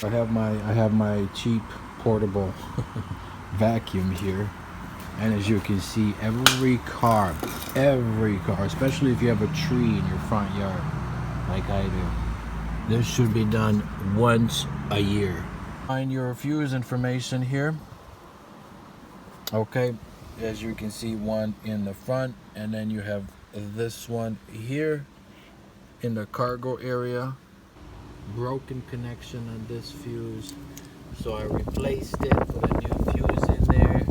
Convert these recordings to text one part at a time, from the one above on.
I have my cheap portable vacuum here, and as you can see, every car, especially if you have a tree in your front yard like I do, this should be done once a year. Find your fuse information here. Okay, as you can see, one in the front, and then you have this one here in the cargo area. Broken connection on this fuse, so I replaced it, put a new fuse in there.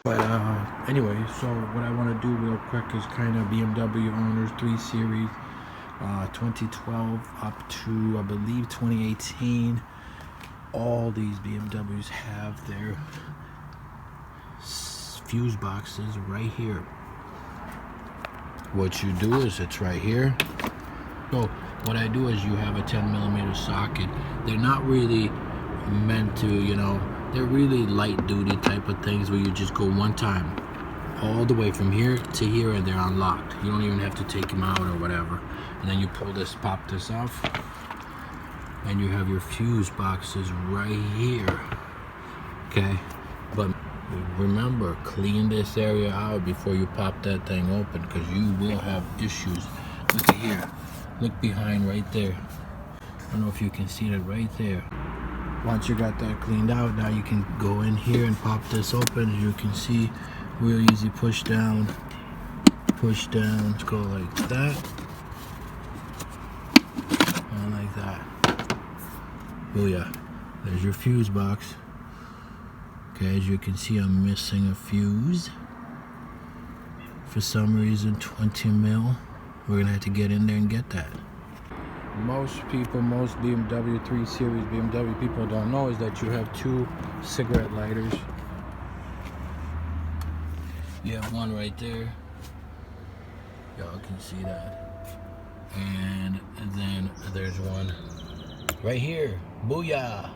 But anyway, so what I want to do real quick is kind of BMW owners 3 Series 2012 up to I believe 2018. All these BMWs have their fuse boxes right here. What you do is it's right here. So what I do is you have a 10mm socket. They're not really meant to, they're really light duty type of things where you just go one time all the way from here to here and they're unlocked. You don't even have to take them out or whatever. And then you pop this off, and you have your fuse boxes right here. Okay, but remember, clean this area out before you pop that thing open, because you will have issues. Look at here, look behind right there. I don't know if you can see that right there. Once you got that cleaned out, now you can go in here and pop this open. As you can see, real easy, push down, let's go like that, and like that. Oh yeah, there's your fuse box. Okay, as you can see, I'm missing a fuse. For some reason, 20 mil. We're gonna have to get in there and get that. Most BMW 3 Series BMW people don't know is that you have 2 cigarette lighters. You have one right there. Y'all can see that. And then there's one right here. Booyah!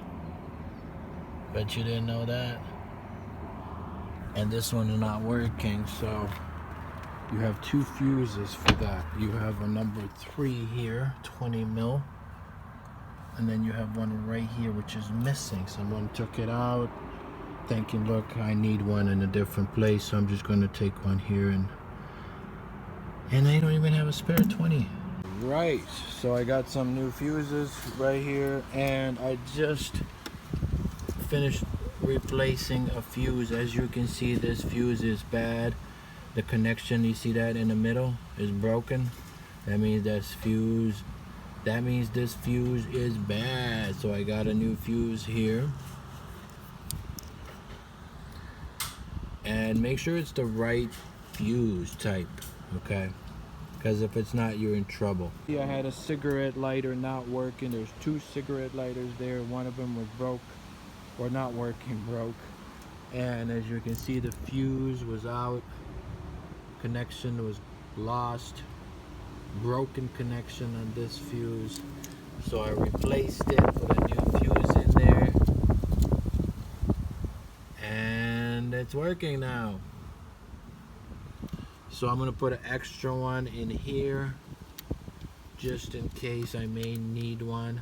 Bet you didn't know that. And this one is not working, so you have 2 fuses for that. You have a number 3 here, 20 mil. And then you have one right here which is missing. Someone took it out thinking, look, I need one in a different place, so I'm just going to take one here, and I don't even have a spare 20. Right, so I got some new fuses right here, and I just finished replacing a fuse. As you can see, this fuse is bad. The connection, you see that in the middle, is broken. That means this fuse is bad. So I got a new fuse here. And make sure it's the right fuse type, okay? Because if it's not, you're in trouble. I had a cigarette lighter not working. There's 2 cigarette lighters there. One of them was broke, or not working, broke. And as you can see, the fuse was out. Connection was lost. Broken connection on this fuse. So I replaced it, put a new fuse in there. And it's working now. So I'm going to put an extra one in here just in case I may need one.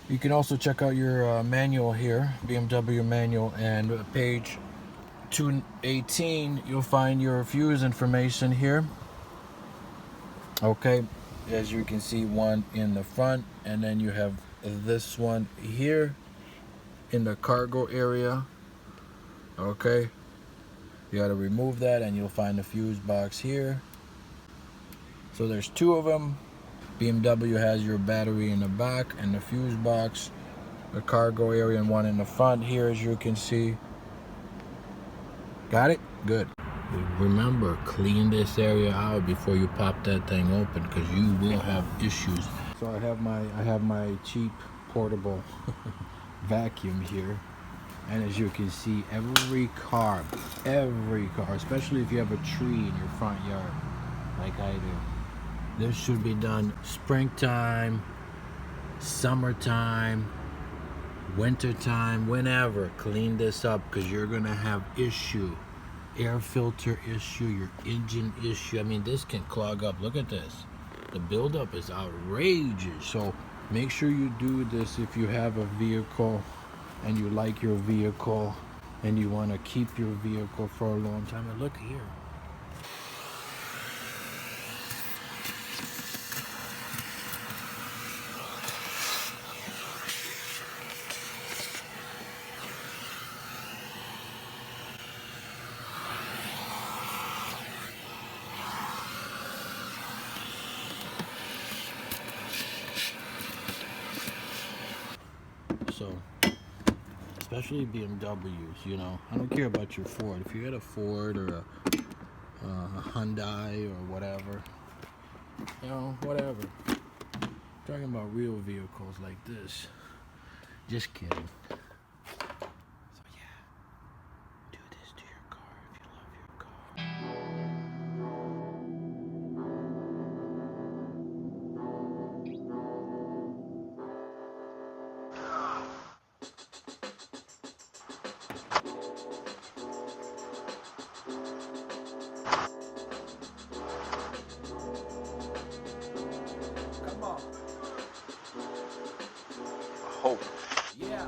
You can also check out your manual here, BMW manual, and page 218, you'll find your fuse information here. Okay, as you can see, one in the front, and then you have this one here in the cargo area. Okay, you got to remove that, and you'll find the fuse box here. So there's 2 of them. BMW has your battery in the back and the fuse box, the cargo area, and one in the front here, as you can see. Got it? Good. Remember, clean this area out before you pop that thing open, because you will have issues. So I have my cheap portable vacuum here, And as you can see, every car, especially if you have a tree in your front yard, like I do, this should be done springtime, summertime, wintertime, whenever. Clean this up, because you're gonna have issue, air filter issue, your engine issue. I mean, this can clog up. Look at this. The buildup is outrageous. So make sure you do this if you have a vehicle and you like your vehicle and you want to keep your vehicle for a long time. And look here. So, especially BMWs, you know, I don't care about your Ford. If you had a Ford or a Hyundai or whatever, you know, whatever. Talking about real vehicles like this. Just kidding. So yeah, do this to your car if you love your car. Hope. Yeah.